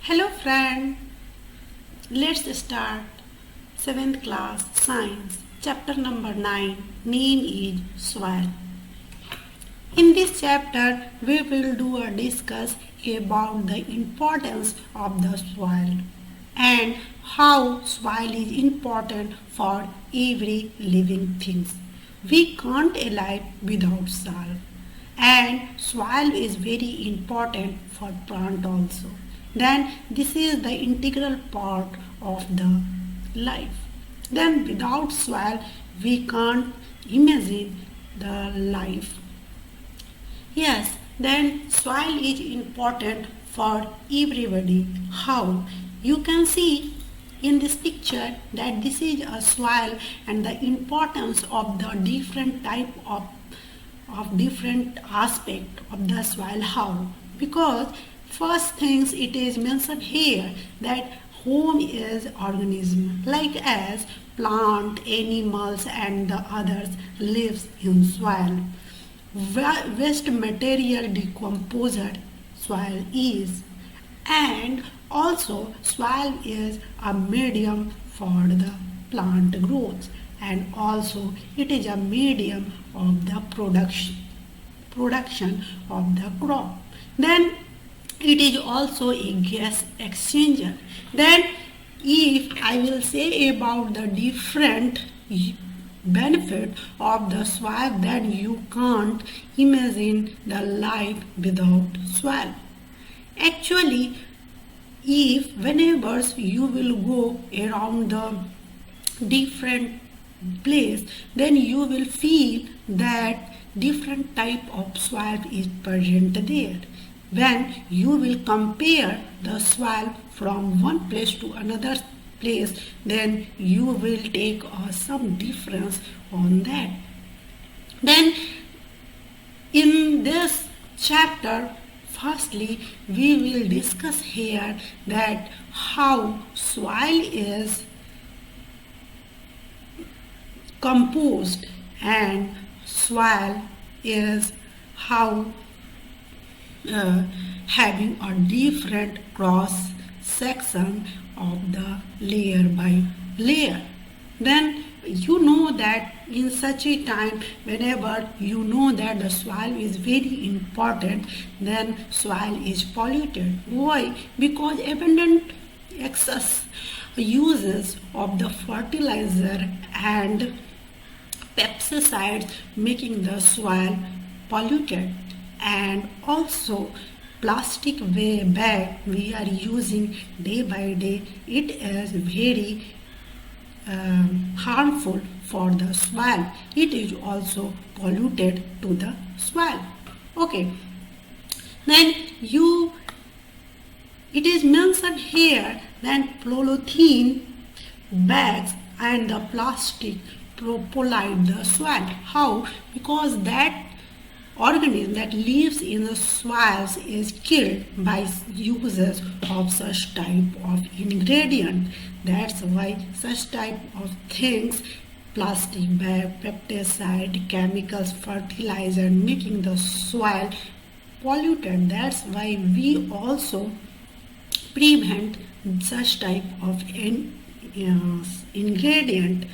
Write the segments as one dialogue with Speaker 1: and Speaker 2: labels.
Speaker 1: Hello friend, let's start 7th class science chapter number 9. Name is soil. In this chapter we will do a discuss about the importance of the soil and how soil is important for every living thing. We can't alive without soil, and soil is very important for plant also. Then this is the integral part of the life. Then without soil we can't imagine the life. Yes, then soil is important for everybody. How? You can see in this picture that this is a soil and the importance of the different type of different aspect of the soil. How? Because first things it is mentioned here that home is organism like as plant, animals and the others lives in soil. Waste material decomposed soil is, and also soil is a medium for the plant growth, and also it is a medium of the production of the crop. Then it is also a gas exchanger. Then if I will say about the different benefit of the soil, then you can't imagine the life without soil. Actually, if whenever you will go around the different place, then you will feel that different type of soil is present there. When you will compare the soil from one place to another place, then you will take some difference on that. Then in this chapter, firstly we will discuss here that how soil is composed and soil is how having a different cross section of the layer by layer. Then you know that in such a time whenever you know that the soil is very important, then soil is polluted. Why? Because abundant excess uses of the fertilizer and pesticides making the soil polluted, and also plastic bag we are using day by day, it is very harmful for the soil. It is also polluted to the soil. Okay, then it is mentioned here that polythene bags and the plastic pollute the soil. How? Because that organism that lives in the soils is killed by uses of such type of ingredient. That's why such type of things, plastic bag, pesticide, chemicals, fertilizer, making the soil polluted. That's why we also prevent such type of ingredient.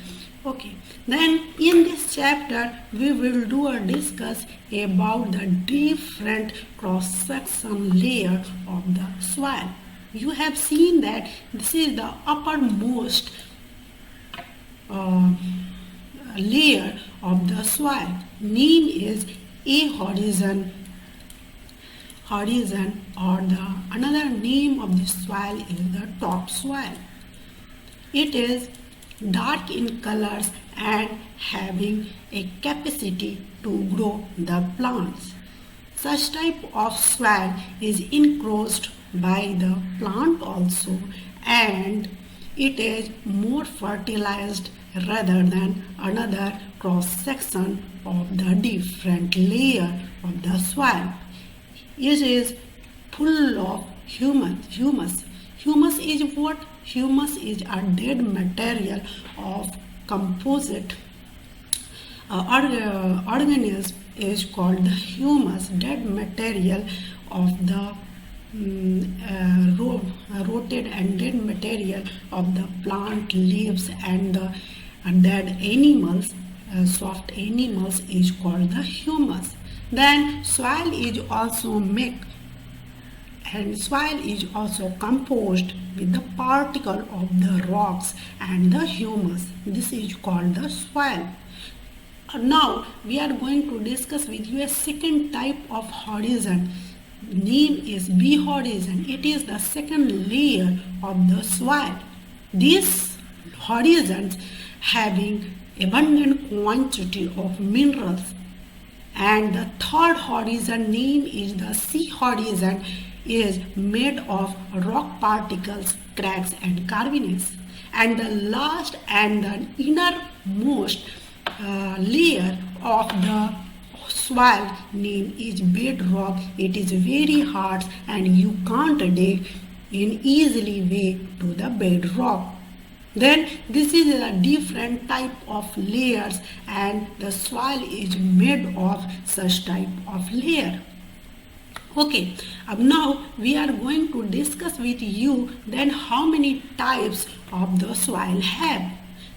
Speaker 1: Okay, then in this chapter we will do a discuss about the different cross section layer of the soil. You have seen that this is the uppermost layer of the soil. Name is a horizon or the another name of the soil is the topsoil. It is dark in colors and having a capacity to grow the plants. Such type of soil is encroached by the plant also, and it is more fertilized rather than another cross section of the different layer of the soil. It is full of humus. Humus is what? Humus is a dead material of composite organism is called the humus, dead material of the rotted and dead material of the plant leaves and the dead animals, soft animals, is called the humus. Then soil is also composed with the particle of the rocks and the humus. This is called the soil. Now we are going to discuss with you a second type of horizon. Name is B horizon. It is the second layer of the soil. These horizons having abundant quantity of minerals. And the third horizon, name is the C horizon, is made of rock particles, cracks and carbonates. And the last and the innermost layer of the soil name is bedrock. It is very hard and you can't dig in easily way to the bedrock. Then this is a different type of layers and the soil is made of such type of layer. Okay, now we are going to discuss with you then how many types of the soil have.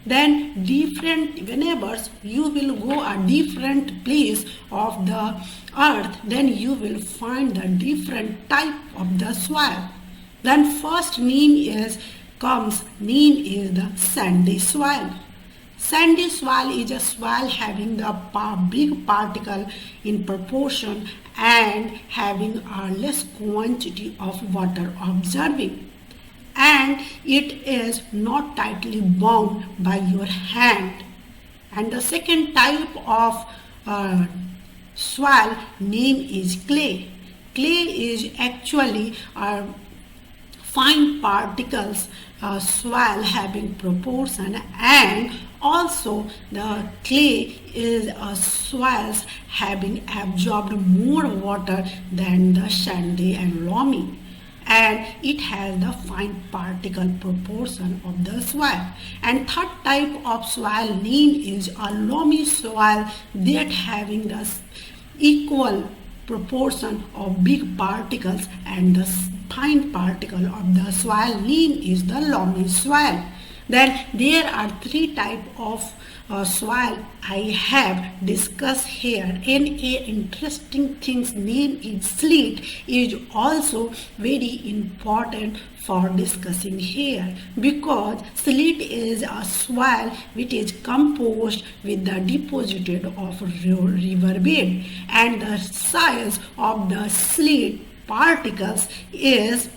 Speaker 1: Then different, whenever you will go a different place of the earth, then you will find the different type of the soil. Then first name is the sandy soil. Sandy soil is a soil having the big particle in proportion and having a less quantity of water absorbing. And it is not tightly bound by your hand. And the second type of soil name is clay. Clay is actually a fine particles soil having proportion, and also the clay is a soils having absorbed more water than the sandy and loamy, and it has the fine particle proportion of the soil. And third type of soil name is a loamy soil that having the equal proportion of big particles and the fine particle of the soil name is the loamy soil. Then there are three types of soil I have discussed here, and a interesting thing's name is slate is also very important for discussing here, because slate is a soil which is composed with the deposited of river bed, and the size of the slate particles is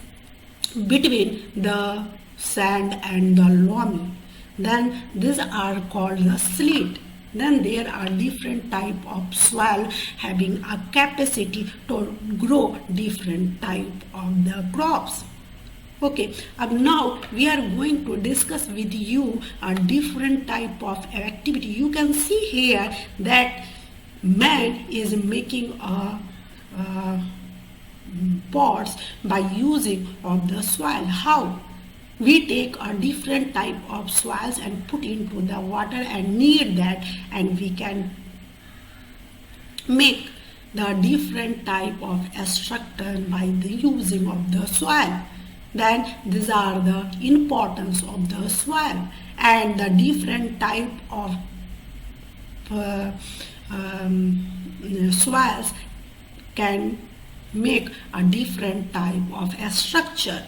Speaker 1: between the sand and the loamy. Then these are called the slate. Then there are different type of soil having a capacity to grow different type of the crops. Okay, now we are going to discuss with you a different type of activity. You can see here that man is making pots by using of the soil. How? We take a different type of soils and put into the water and knead that, and we can make the different type of structure by the using of the soil. Then these are the importance of the soil and the different type of soils can make a different type of structure.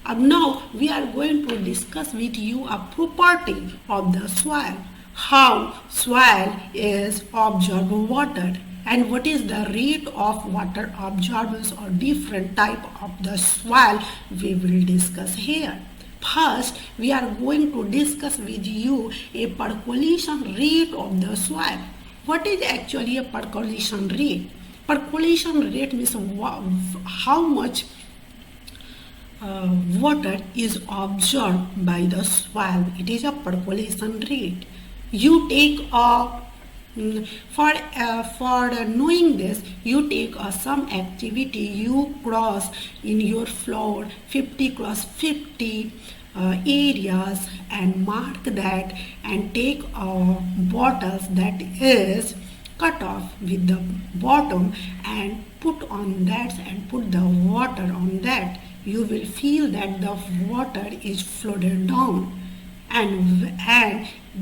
Speaker 1: Now we are going to discuss with you a property of the soil, how soil is absorb water, and what is the rate of water absorbance or different type of the soil we will discuss here. First, we are going to discuss with you a percolation rate of the soil. What is actually a percolation rate? Percolation rate means how much water is absorbed by the soil. It is a percolation rate. You take for knowing this, you take some activity. You cross in your floor 50 cross 50 areas and mark that, and take bottles that is cut off with the bottom and put on that and put the water on that. you will feel that the water is flooded down. And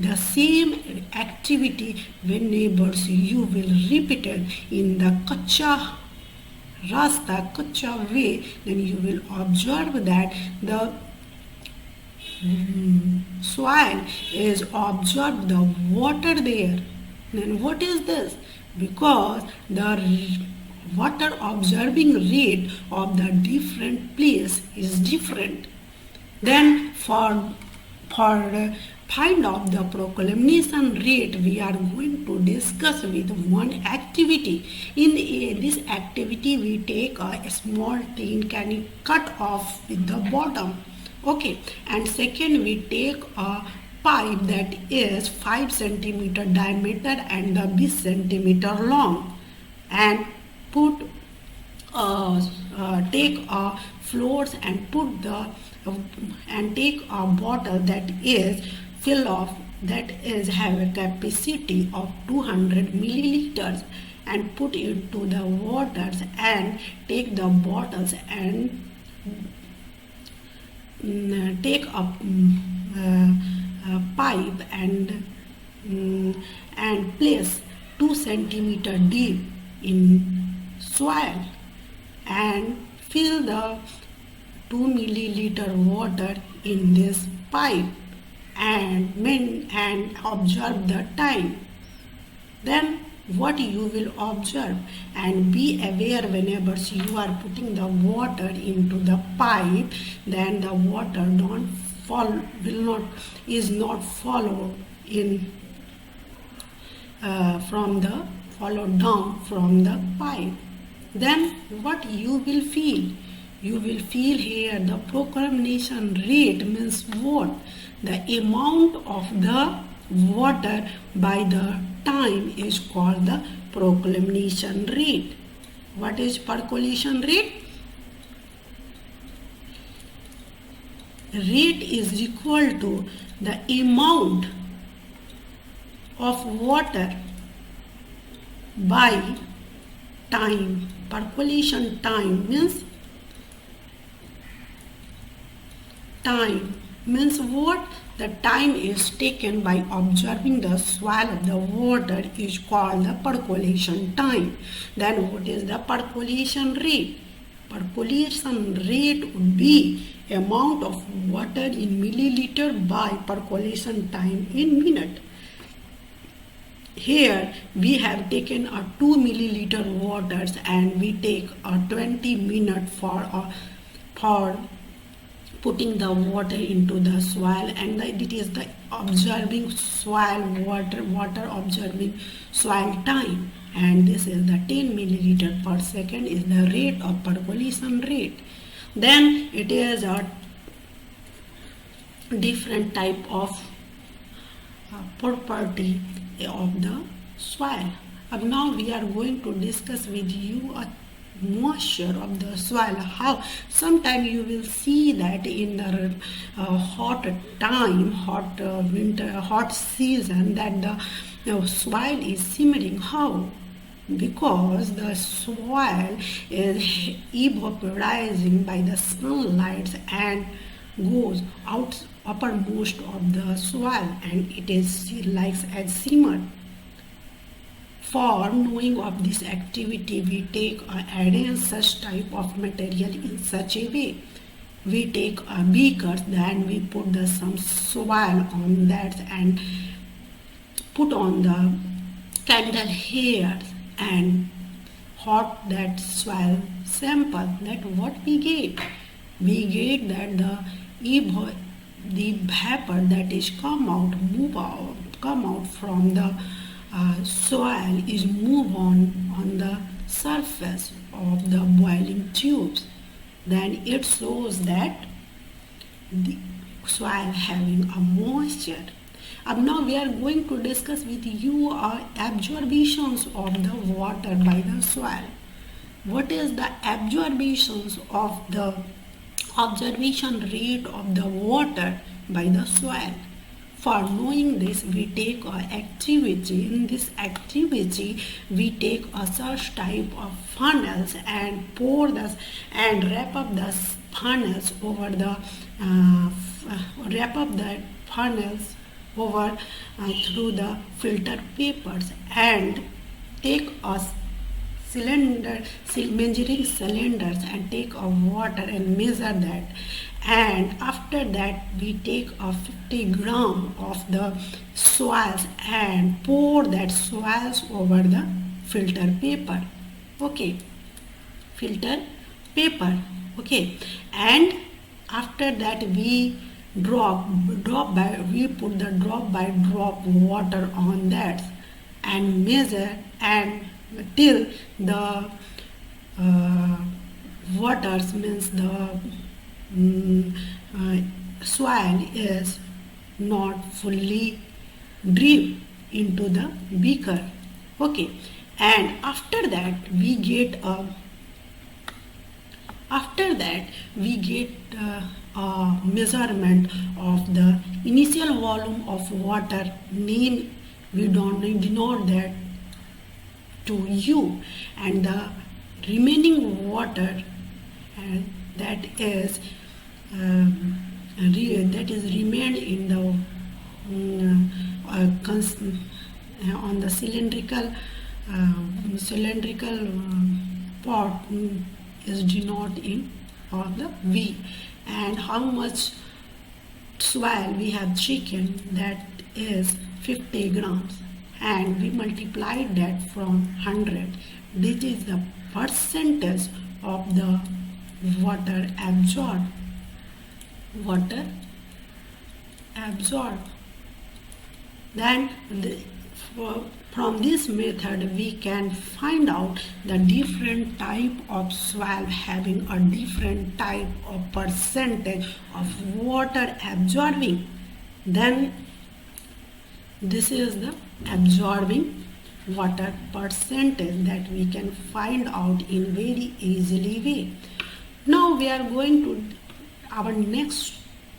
Speaker 1: the same activity when neighbors you will repeat it in the kacha way, then you will observe that the soil is absorb the water there. Then what is this? Because the water absorbing rate of the different place is different. Then for find out the proclamation rate, we are going to discuss with one activity. In this activity, we take a small tin can cut off with the bottom. Okay, and second we take a pipe that is 5 centimeter diameter and the 20 centimeter long, and put take a floors and put the and take a bottle that is fill of that is have a capacity of 200 milliliters, and put it to the waters, and take the bottles and take a pipe and place 2 centimeter deep in soil, and fill the 2 milliliter water in this pipe, and observe the time. Then what you will observe, and be aware whenever you are putting the water into the pipe, then the water is not followed in followed down from the pipe. Then what you will feel? You will feel here the proclamation rate means what? The amount of the water by the time is called the proclamation rate. What is percolation rate? Rate is equal to the amount of water by time. Percolation time means what? The time is taken by observing the swell of the water is called the percolation time. Then what is the percolation rate? Percolation rate would be amount of water in milliliter by percolation time in minute. Here we have taken a 2 milliliter waters, and we take a 20 minutes for putting the water into the soil, and it is the observing soil water observing soil time, and this is the 10 milliliter per second is the rate of percolation rate. Then it is a different type of property of the soil. Now we are going to discuss with you a moisture of the soil. How sometime you will see that in the hot winter hot season, that the soil is simmering. How? Because the soil is evaporizing by the sunlight and goes out uppermost of the soil, and it is like as simmer. For knowing of this activity, we take arrange such type of material in such a way. We take a beaker, then we put some soil on that and put on the candle here and hot that soil sample. That what we get? We get that the vapor that is come out from the soil is move on the surface of the boiling tubes. Then it shows that the soil having a moisture. Now we are going to discuss with you absorptions of the water by the soil. What is the absorptions of the observation rate of the water by the soil? For knowing this, we take an activity. In this activity, we take a such type of funnels and pour this and wrap up the funnels over the wrap up the funnels over through the filter papers and take a cylinder, measuring cylinders, and take a water and measure that, and after that we take a 50 gram of the soils and pour that soils over the filter paper. Okay, filter paper. Okay, and after that we we put the drop by drop water on that and measure and till the waters means the soil is not fully drip into the beaker. Okay, and after that we get a measurement of the initial volume of water, name we don't denote that to U, and the remaining water, and that is remained in the on the cylindrical pot is denoted in of the V, and how much soil we have taken, that is 50 grams, and we multiplied that from 100. This is the percentage of the water absorbed. Then from this method we can find out the different type of soil having a different type of percentage of water absorbing. Then this is the absorbing water percentage that we can find out in very easily way. Now we are going to our next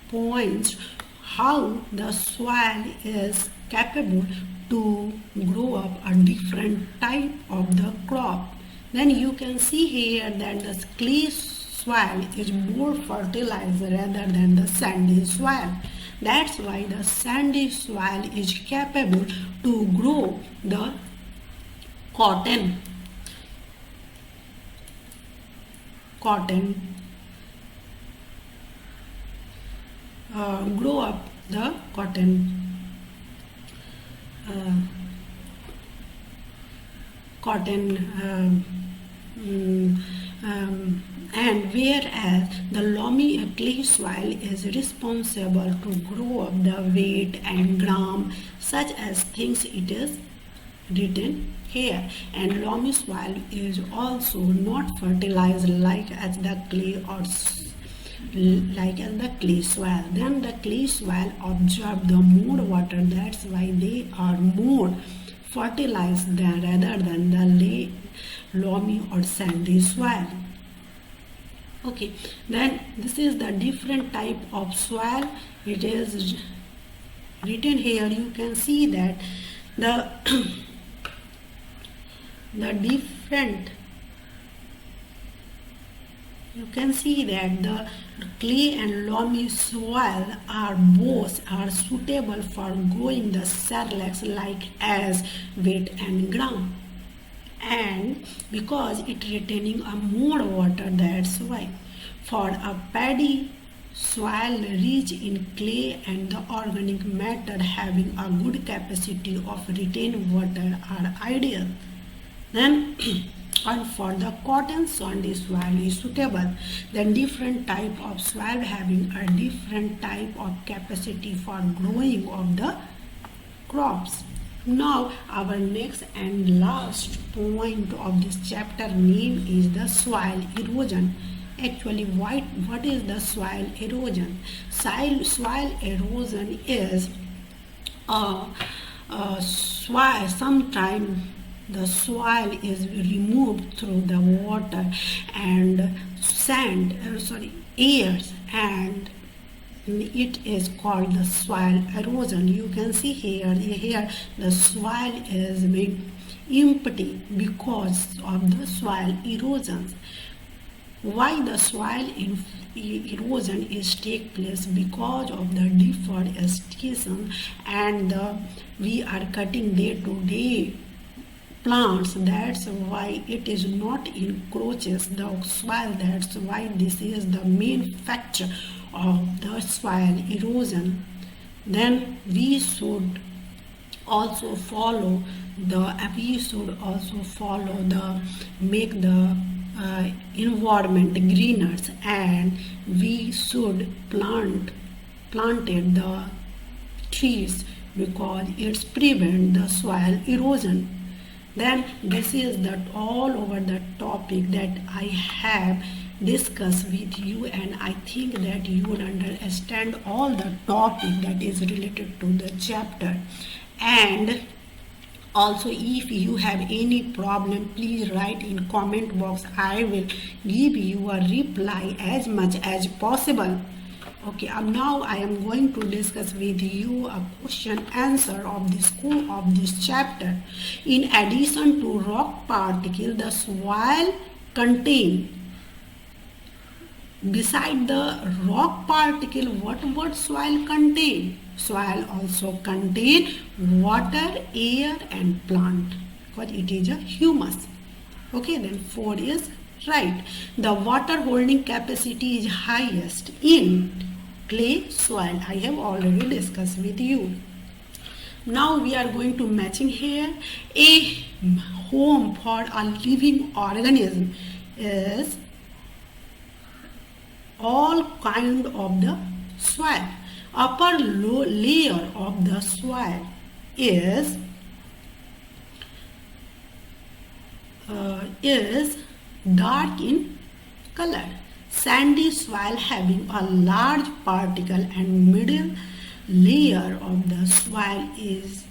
Speaker 1: point, how the soil is capable to grow up a different type of the crop. Then you can see here that the clay soil is more fertilized rather than the sandy soil. That's why the sandy soil is capable to grow the cotton grow up the cotton and whereas the loamy clay soil is responsible to grow up the weight and gram such as things it is written here, and loamy soil is also not fertilized like as the clay or like as the clay soil. Then the clay soil absorb the more water, that's why they are more fertilized than rather than the loamy or sandy soil. Okay, then this is the different type of soil. It is written here. You can see that the different, you can see that the clay and loamy soil are both suitable for growing the cereals like as wheat and gram, and because it retaining a more water, that's why for a paddy soil rich in clay and the organic matter having a good capacity of retain water are ideal. Then and for the cotton sandy soil is suitable. Then different type of soil having a different type of capacity for growing of the crops. Now our next and last point of this chapter name is the soil erosion. Actually, what is the soil erosion? Soil erosion is soil, sometimes the soil is removed through the water and sand, airs, and it is called the soil erosion. You can see here the soil is being empty because of the soil erosion. Why the soil erosion is take place? Because of the deforestation and we are cutting day to day plants. That's why it is not encroaches the soil. That's why this is the main factor of the soil erosion. Then we should also follow the make the environment greener, and we should planted the trees because it's prevent the soil erosion. Then this is the all over the topic that I have discussed with you, and I think that you would understand all the topic that is related to the chapter. And also, if you have any problem, please write in comment box. I will give you a reply as much as possible. Okay, now I am going to discuss with you a question answer of this chapter. In addition to rock particle, the soil contain. Beside the rock particle, what soil contain? Soil also contain water, air and plant because it is a humus. Okay, then 4 is right. The water holding capacity is highest in clay soil. I have already discussed with you. Now we are going to matching here. A home for a living organism is all kind of the soil. Upper low layer of the soil is dark in color. Sandy soil having a large particle and middle layer of the soil is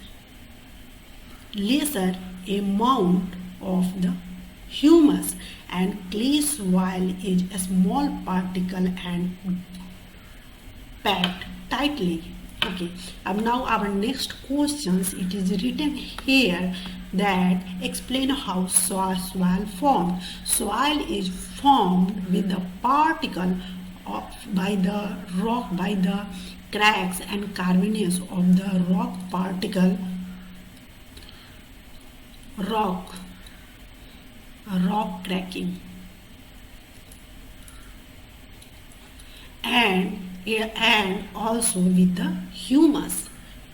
Speaker 1: lesser amount of the humus, and clay soil is a small particle and packed tightly. Okay, now our next questions, it is written here that explain how soil formed. Soil is formed with the particle by the rock, by the cracks and carbonates of the rock particle, rock cracking, and also with the humus.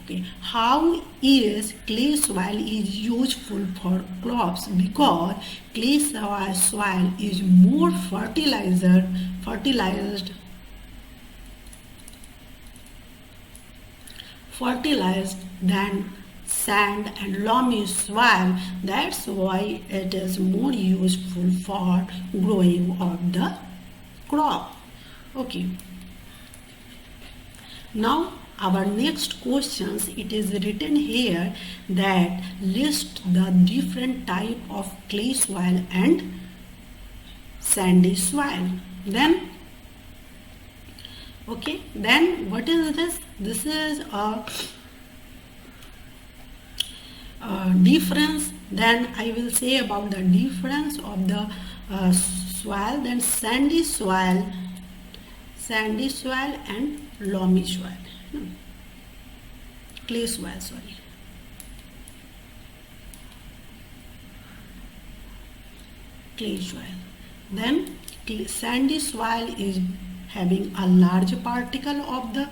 Speaker 1: Okay, how is clay soil is useful for crops? Because clay soil is more fertilized than sand and loamy soil. That's why it is more useful for growing of the crop. Okay, now our next questions, it is written here that list the different type of clay soil and sandy soil. Then okay, then what is this? This is a difference. Then I will say about the difference of the soil. Then sandy soil and loamy soil. Clay soil, sorry. Clay soil. Then sandy soil is having a large particle of the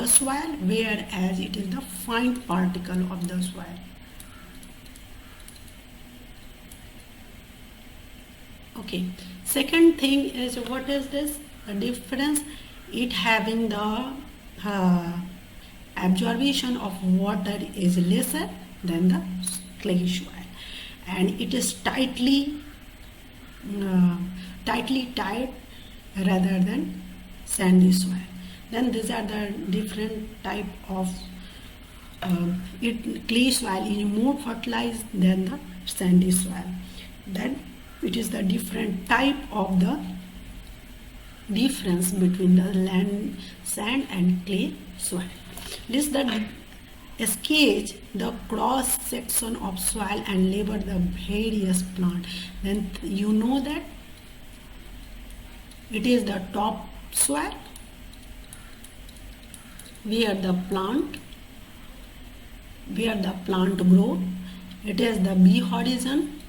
Speaker 1: soil, whereas it is the fine particle of the soil. Okay, second thing is, what is this? The difference, it having the absorption of water is lesser than the clay soil, and it is tightly tied rather than sandy soil. Then these are the different type of clay soil is more fertilized than the sandy soil. Then it is the different type of the difference between the sand and clay soil. This is the sketch the cross section of soil and label the various plant. Then you know that it is the top soil where the plant grow. It is the B horizon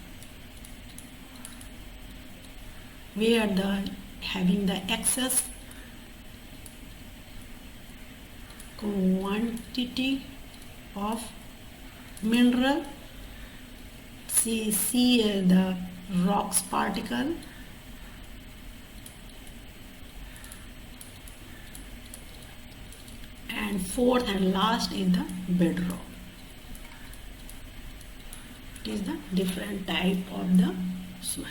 Speaker 1: where the having the excess quantity of mineral. C is the rocks particle, and fourth and last is the bedrock. It is the different type of the soil,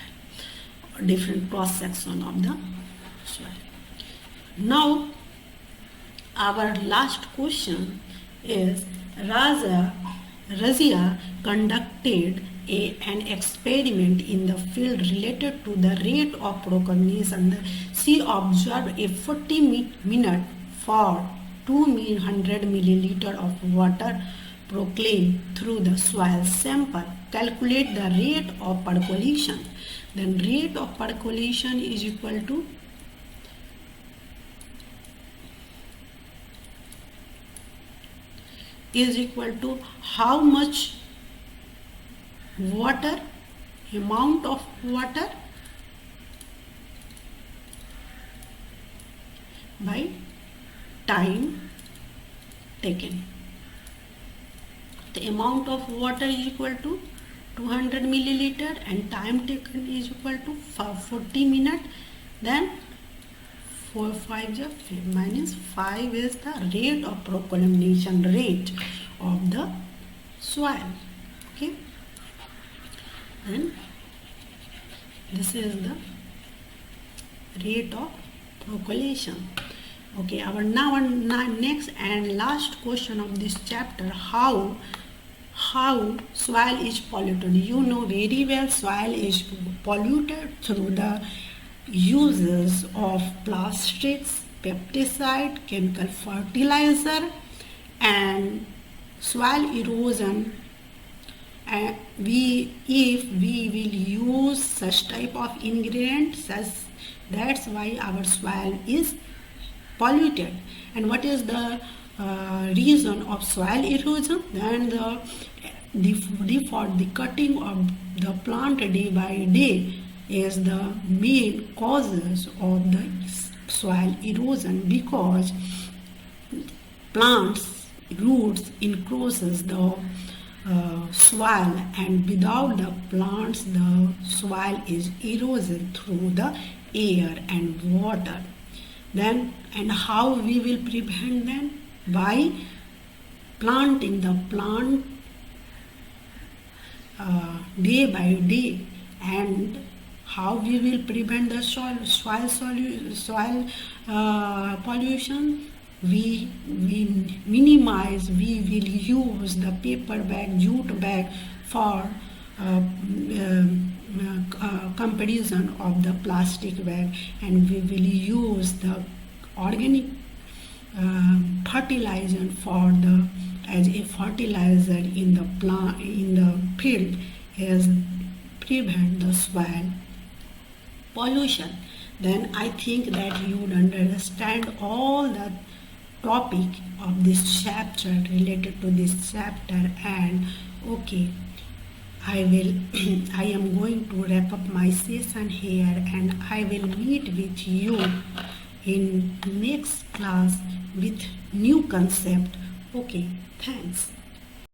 Speaker 1: or different cross section of the soil. Now our last question is Razia conducted an experiment in the field related to the rate of proclamation. She observed a 40-minute for 200 milliliter of water proclaimed through the soil sample. Calculate the rate of percolation. Then rate of percolation is equal to how much water, amount of water by time taken. The amount of water is equal to 200 milliliter and time taken is equal to 40 minutes. Then 4 5 minus 5 is the rate of proclamation rate of the soil. Okay, then this is the rate of percolation. Okay, our next and last question of this chapter, how soil is polluted. You know very well soil is polluted through the uses of plastics, pesticide, chemical fertilizer, and soil erosion. And if we will use such type of ingredients, that's why our soil is polluted. And what is the reason of soil erosion? Then for the cutting of the plant day by day is the main causes of the soil erosion, because plants roots encroaches the soil, and without the plants the soil is eroded through the air and water. Then, and how we will prevent them? By planting the plant day by day. And how we will prevent the soil pollution? We minimize, we will use the paper bag, jute bag for comparison of the plastic bag, and we will use the organic fertilizer as a fertilizer in the plant, in the field, as prevent the soil pollution. Then I think that you would understand all the topic of this chapter related to this chapter. And okay, I am going to wrap up my session here, and I will meet with you in next class with new concept. Okay, thanks.